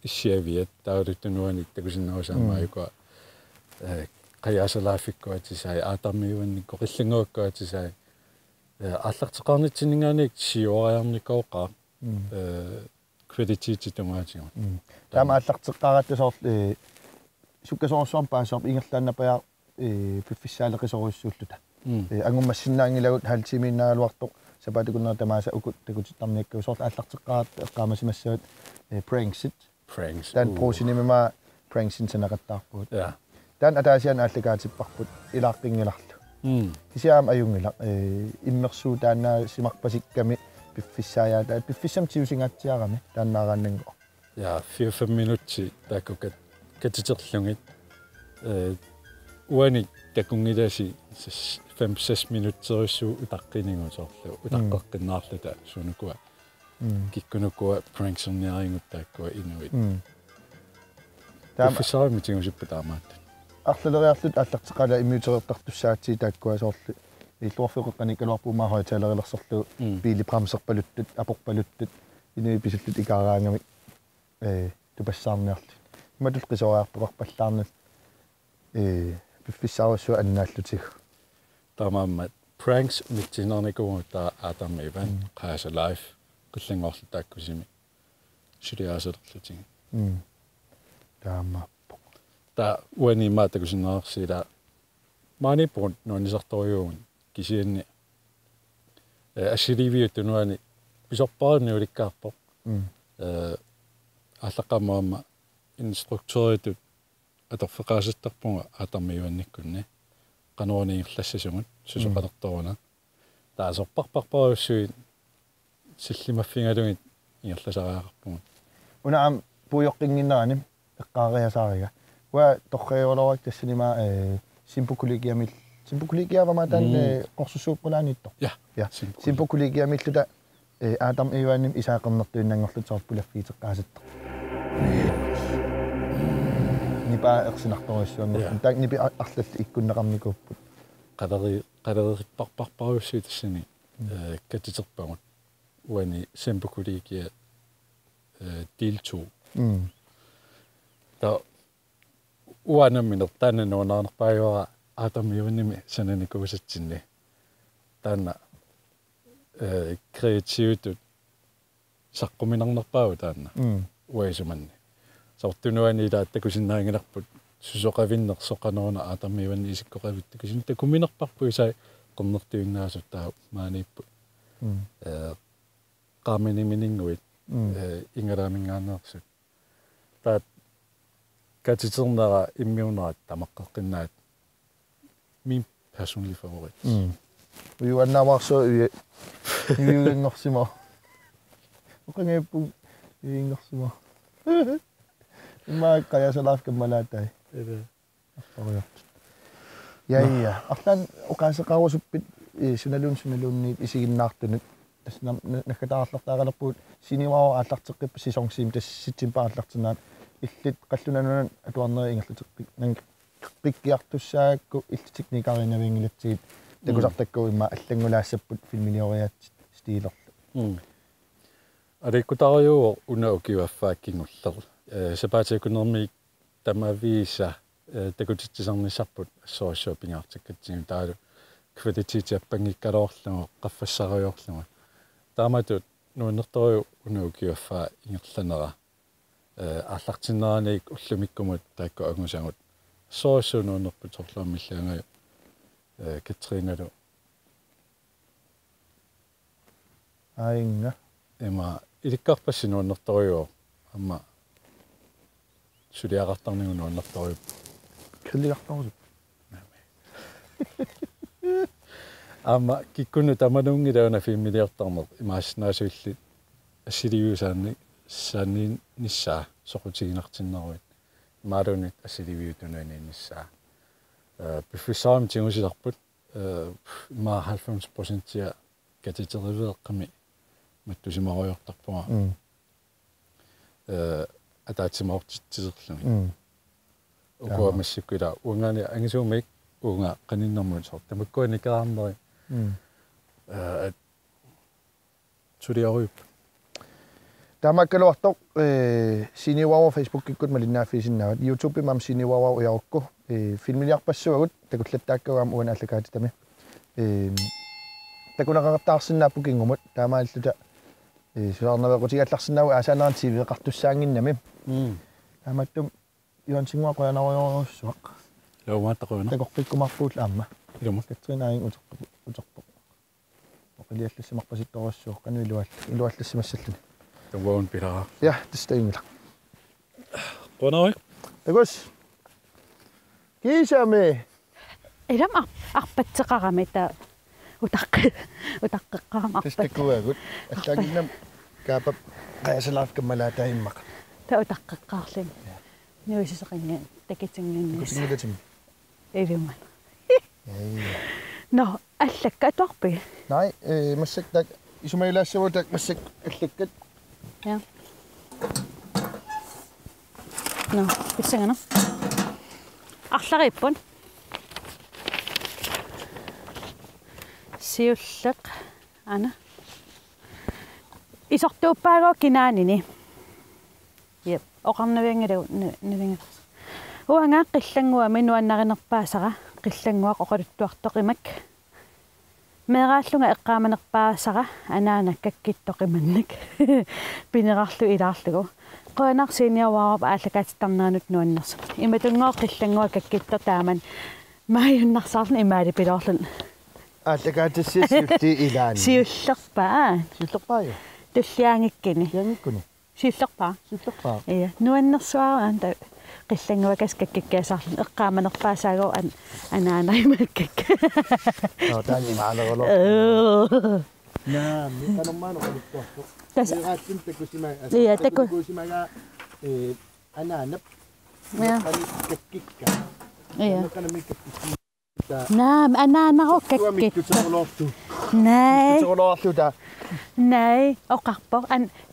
issiaviat taalu tunuani takusinnarusaamaayukua QajaasaLife-ikkuatisai aatarmiuannikku qillanguakkuatisai ааллартеқарнитсинингаанник сиуариарникооқаа квалитити тумаатига таама ааллартеққаратасоор суккасоорсуарм паасоор ингерлааннапаяа пиффиссаалеқисоруиссууллута ангуммассиннаангилагут халтиминнаагалуартоқ сапатикуннера тамааса укут такутиттарникку соор ааллартеққарат эққаамасимассаат pranksit таан проосинимима pranksin санақаттаарпут таан атаасиан ааллакаатиппарпут илааққингиларлу кисиаам аюнгила иммерсуутааннаа симарпасикками пиффиссааята пиффиссам тиусингаатсиарами тааннаарааннангу я 4-5 минутси тааккукат катитерлугит уани такунгиласи 5-6 минутсериссуу утаққинингусоорлу утаққеққиннаарлута сунукуа киккунукуа пранксерниарингут тааккуа инуит пиффисаарми тингусиппа таамаат арлалериарлут ааллартеқала иммиутерертартуссаатси тааккуа соорлу иллуарфеқеққани калуарпумаа хойталерилерсорлу пили прамсерпалуттут апорпалуттут инуи писуллут икаараангами тупассаарниарлу иматул қисориарпуқарпаллаарнат пиффиссааруссуа аннааллутиг таамааммат pranks митсинерникугу таа ааtarm ivan QajaasaLife qillangorlu taakkusimi сулиаасерлутиг таама та уани маатакусиннаарсила мааниппун нуанисарторюун кисианни ассиливиут нуани писорпаарни уликкаарпоқ ааллақамаама инструктууритут аторфеқаасаттарпунга аатармиуанниккунни qanуаниингерлассасугут сусоқалерторуна таасорпарпарпаруссуит силлимаффингалугит ингерласариақарпугут унаам пуйоққингиннерани эққаариасаарига уа торреиолорак тассанима симпукулигиамма тан қорсусууппулааниттор я симпукулигиамиллута аатам ивааним исаақернертуиннангорлуторпулаффиитеққаасаттар нипа ерсинарториссуаннер таак нипи арлалли иккуннеқарникууппут қалериппарпарпаруссуит тассани катитерпагут уани симпукулигиа дилту та уанамминер таанануунаарнерпааюара аатамиунними сананикуусатсинни таана креативитут саққуминарнерпаау таана уаисуманни сортунуани тааттакусиннаангиларпут сусоқавиннерсоқанерна аатамиунни исиккоқавиттакусин такуминерпарпу исаа қорнертуиннаасут таа мааниппу qaaminiminingguit ingalaamingaanerсут таат катитернера иммиунерат тамаққеққиннаат min personlige favorit. Uiuannaamarsu uiuingersimo. Uqangeeppu uiingersimo. Imma QajaasaLife-imiik artoriort. Ja. Artan uqaasaqarusuppit sunalunniit isiginnaartunut таснам наккатаарлартаагалерпуут синиваа ааллартеққиппа сисонсиим тасситсимпа ааллартиннаат иллит қаллунанунан атуарнери ингерлутеққик нан пиккиартуссаакку иллитикникаринавингилатсигит такусартакку имма аллангулаассаппут филминиориаат стилерлу алииккутаариуо унаукиваффааккингуллер сапаатикунермик тамавииса такутитсисарниссарпут ассориссуапингаартиккатсигу таалу квалититиаппангиккалоорлугу qaffassaruйорлугу тааматут нуунерториу унаукиваффаа ингерланера ааллартиннераник уллумиккумут таакку агусагут соорсунуунерпут сорлуаммиллаангаю Катриналу аинга эма иликкарпассинуунерториу амма сулиақартарнигунуунерториу киллиартарусу амма киккуну таманунгилауна фиммилиартарнер имаасснаасуилли ассиливиусаанни саанни ниссаа соқутигинартиннеруит маалунит ассиливиутунаанинниссаа биффисаам тингусиларпут ма 90% катитеривеэққами маттусимаруйортарпуга атаатсимаортитсисерлуми укуамассиккула унгани ангисуумик унга qanиннэрмут сор тамаккуаникаарнери тулиаруйп тамаккалуартоқ синивава Facebook киккут малиннаафигисиннаават YouTube мам синивава уярукку филмилиарпассуагут такуллаттааккугаам уана ааллакаатитами такунақартаарсиннааппу кингумут таамааллута сулаарнавеқутигалларсиннааву аасаанеран тивеқартуссаангиннами тааматтум юансингуа quianarusoq лаумааттақуна такорпиккумарпуут аама илума катринаин утерпо оқилиаллассимарпаситторуссуоқ кану илуаллассимассаллуни тамваун пилаа я тестаимила qonawik такус кисами илам арпатсеқарами та утаққеққарам арпат тестакуагут аллагиннам Gaaba QajaasaLife-imiik та утаққеққарлин нуисисеқинга такитингиннис кусингилатим эвиман но аллакка аторпи най массак так исумаилаассавутак массак аллаккат я но писсагана арлариппун сиуллеқ ана исортууппаагоо кинаанини еп оқарнавиангилу навингас уангаа Qillannguaq минуаннаринерпаасара Qillannguaq оқалуттуартоқимак мерааллунга эққааманерпаасара анаана каккиттоқиманнак пинерарлу илаарлугу quianarsinnaasut ааллакаатиттарнаанут нуаннерс иматунгоо Qillannguaq каккитто тааман мааюннарсаарлун имаали пилоорлун ааллакаатиссиусти илаани сиуллерпаа силлерпааю Tulliaangikkini. Yangikkuni. Syllerpaa. Syllerpaa. Ja, nuannersuara anta Qillannguaq kakkikkiasarlun eqqaamanerpaasaagoo anaanaimakkak. Taani maalerolo. Naa, kanommaano qalittuartu. Iqaatsin takusima. Iya, takusimaga anaanap. Ja. Kakkikka. Iya. Kanami kakkikki. Naam, anaanaro kakkik. Nej. Tuorluta. Nej, oqarpo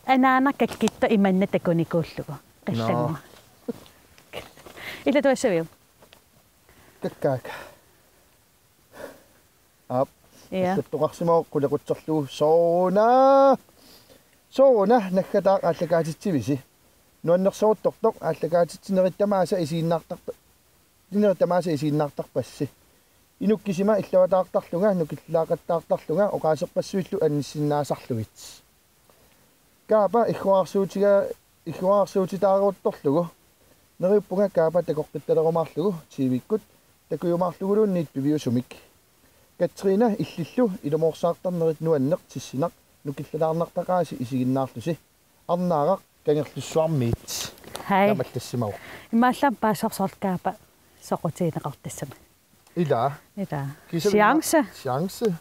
anaana kakkitto imanna takunikuullugu. Qillangua. Illa tuassaviu. Kakkaak. Ap. Ja. Tuqarsimo qulaqutserlu soona nakkataaq aallakaatittivisi. Nuannersoortoq aallakaatitsinerittamaasa isiinnaartarpassi. Inukkisima illawataartarlunga nukillaaqattaartarlunga oqaaserpassuillu annissinnaasarlugit. Gaaba ikhuarsuutitaaruuttorlugu. Nerippunga gaaba takoqqittalerumaarlugu tiivikkut takuyumaarluguluunniit piviusumik. Katrina illillu ilumorsaartarnerit nuanneq tissinaq nukillalaarnartaqaasi isiginnaarlusi. Arnaaraq kangerlussuarmiit. Hei. Tamallassimau. Imaallam paasarsorkaapa soqutiineqartassama. Ila. Ida. Chance.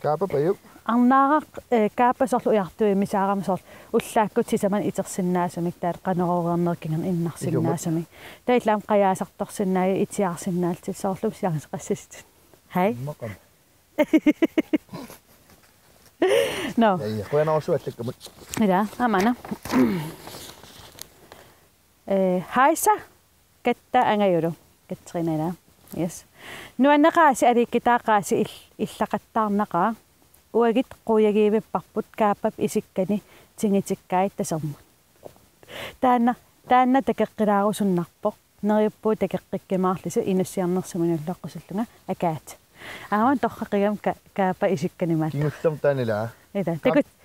Gaaba paju. Arnaaraq kaapasorlu ujartuimisaaramasor ullaakkutisaman itersinnaasumik taat qaneroriarnerkingan innarsinnaasumik. Taillaam qajaasartorsinnaai itiarsinnaaltissoorlu chance qassist. Hei. Maqam. No. Ei, quianarsuallikkamut. Ida, amana. Haisa katta angajulu. Katrina ida. Yes. Nuannaqaasi aliikkitaaqaasi illaqattaarnaqaa uagit quyagiivipparput kaapap isikkani tingitikkaait tasermut. Taanna takeqqilaarusunnarpoq neriuppuu takeqqikkimaarlisu inussiarnersumunulloqqusullunga akaat. Aaman torqaqigam kaapa isikkanimaat. Kingullam taanila. Ida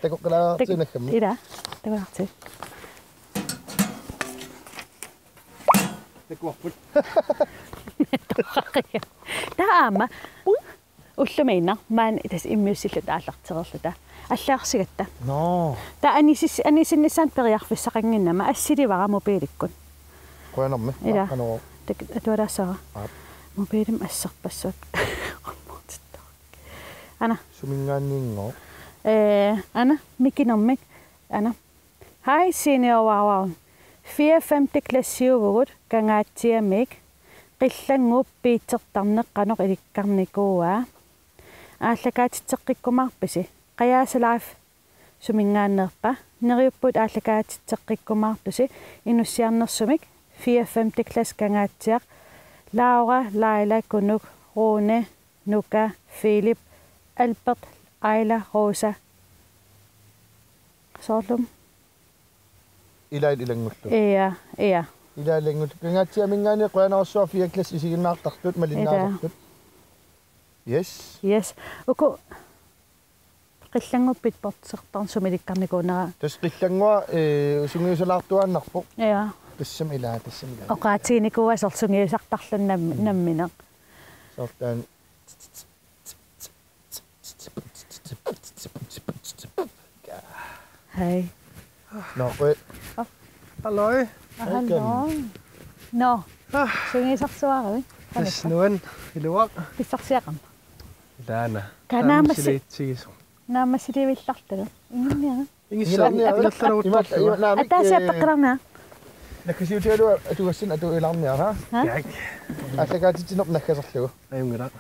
takoqqilaarusunnakkammi. Ida takuarti. Takuarput. Taama ullumiinna maan itas immiussillut aallartererluta аллаарсигаtta No. Та анисинниссан периарфиссақангиннама ассиливара мобиликкун. Quianarmi. Ila. Ano. Атуалаассара. Мобилим ассарпассуак. Ана. Sumingaanningo. Ана микинэрмик. Ана. Hej senior Wowow. 4-5 klassiuvugut kangaatiamik. Qillannguq piitsertarneqqanoq ilikkarnikuua. Aallakaatitassiortoq QajaasaLife sumingaannerpa neriupput aallakaatitassiortoq Inuusuttunut 4-5 klass kangaatiaq Laura, Laila, Kunuk, Rune, Nuka, Philip, Albert, Ayla, Rosa. Soorlum. Ilangullu. Iya. Ilangullu. Kangaatiamingaani quianarsuar 4 klass isiginnaartartut malinnaavigisinnaavatit. Yes. Uku qillannguppit portsertarn sumilikkarnikuunera. Tas qillangua sungiusalaartuaannarpoq. Iya. Tassam ila. Oqaatiinikuua sorsungiusartarlun nammineq. Sortaan. Hei. No, Halløj. Hallo. No. Sungiusarsuarami. Tässä nuan iluaq. Pissarsiaqam. Laana. Kanaamasi. Siis. Naammasilivillartulu. Inginniara. Ingissaarnertulu. Ataasiappeqlarnaa. Nakkasiutialu atugassin atu ilarniara. Jaak. Aallakaatitsinop nakkaserlugu. Ajungila.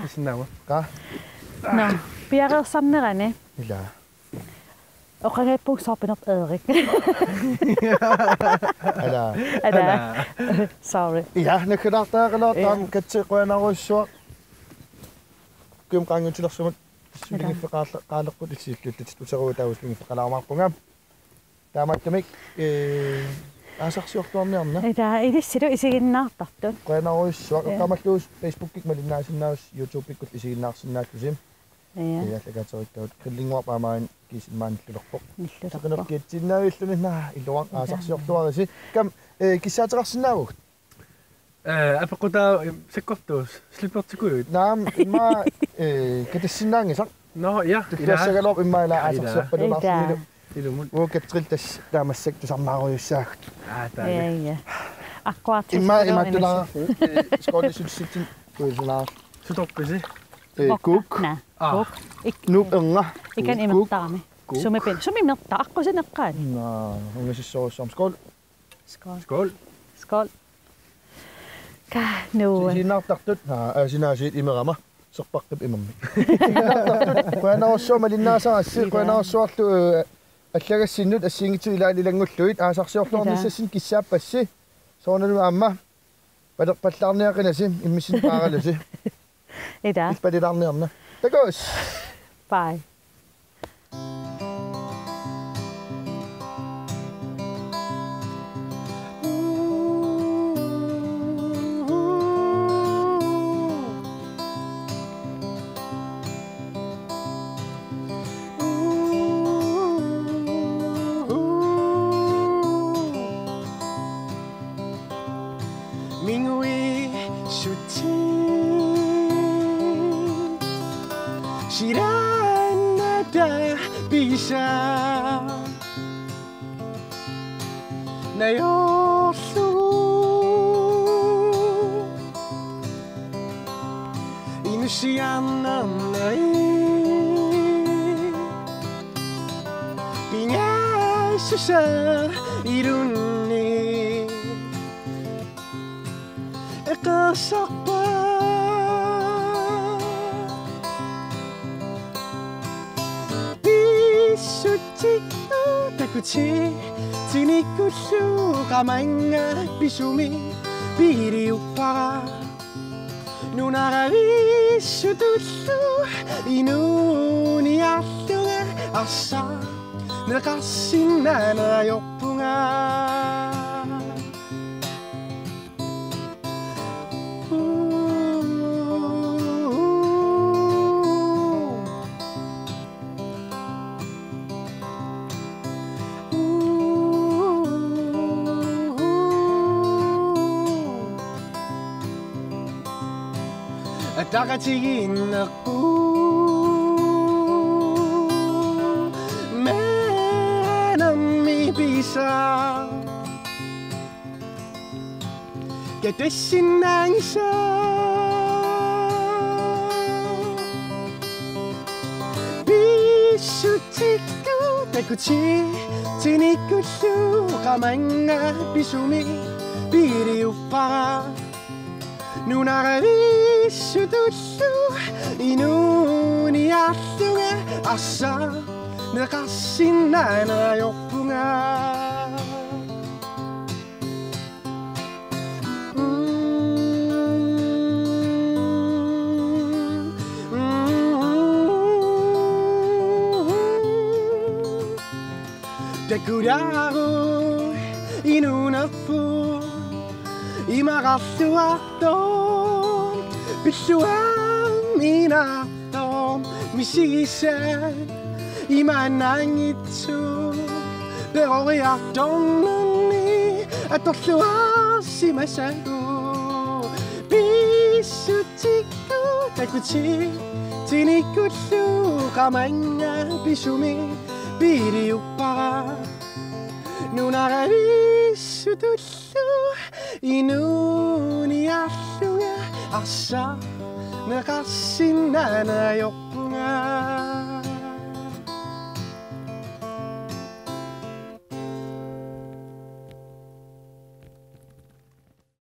Isinnaava. Ka. No. Piarersarnerani. Ila. Oqangaippuussarpinert Erik. Ala. Sorry. Ja, nakkadartaaqalaartaam katsiqianaruissuaq. Kum qaangutulersumat sulingiffeqaaleqqut issiilluttit useruutauslingiffeqalaamarpungaam. Taamattamik aasarsiortuarniarna. Ida ilissilu isiginnaartartut. Quianaruissuaq eqqamalluus Facebookik malinnaasinnaus YouTubeikkut isiginnaarsinnaatlusim. Ja. Aallakaatitassiortoq Qillannguaq paamaan kiisimmaanillulerpoq. Nillulerpoq. Qenerkiitsinnaavilluni illuaq aasarsiortuarisi kam kissaateqarsinnaavugut. Apequtaa sekkortuus slippertikuit. Naam imma katassinnaangisaq. No ja. Tikkiassagalorp imma ila aasarsiorpalunaarsilu Ilumut. Vuokatriltas taamassak tusammaaruyussaagt. Ja. Akkurat. Imma tular skolisutsit kuisunaa. Sutoppisi. Kuk. Na. Kuk. Nuunga. Ikan imertaami. Sumi merta akko se nakkaan. Onko se soosam skol? Skål. Skål. Nu. Sinartartut sinaasit imerama. Serpaqqip imammi. Quianarsinnaasut malinnaavigisinnaavatit quianarsuarlu аллагассиннут ассингитсу илаалилангуллуит аасарсиорторнissassin киссааппасси сооналу аама палерпаллаарниақинаси иммиссин пааралуси Ida. испалилаарниарна такос Bye. Bisumi biriupa nunaravisutussu inuuniattunga assa nakasinnaanajoppunga Dagatiginaku menami bisa Gadessinangsa Bisutiku takuchi Tinikusu kamanga bisumi biriupa Nunaravisutussu inuuniattunga assa nakasinnaanajoppunga Takuraru inunappu imagassuartoq pissuamminartoq misisan imanangitsu peroriartornerni atorluarsimasagu pissutiku takuti tinikullu qamanga pisumi piriuppara nunaravisutussu inuuniarlunga assa nakasinnaanajoppunga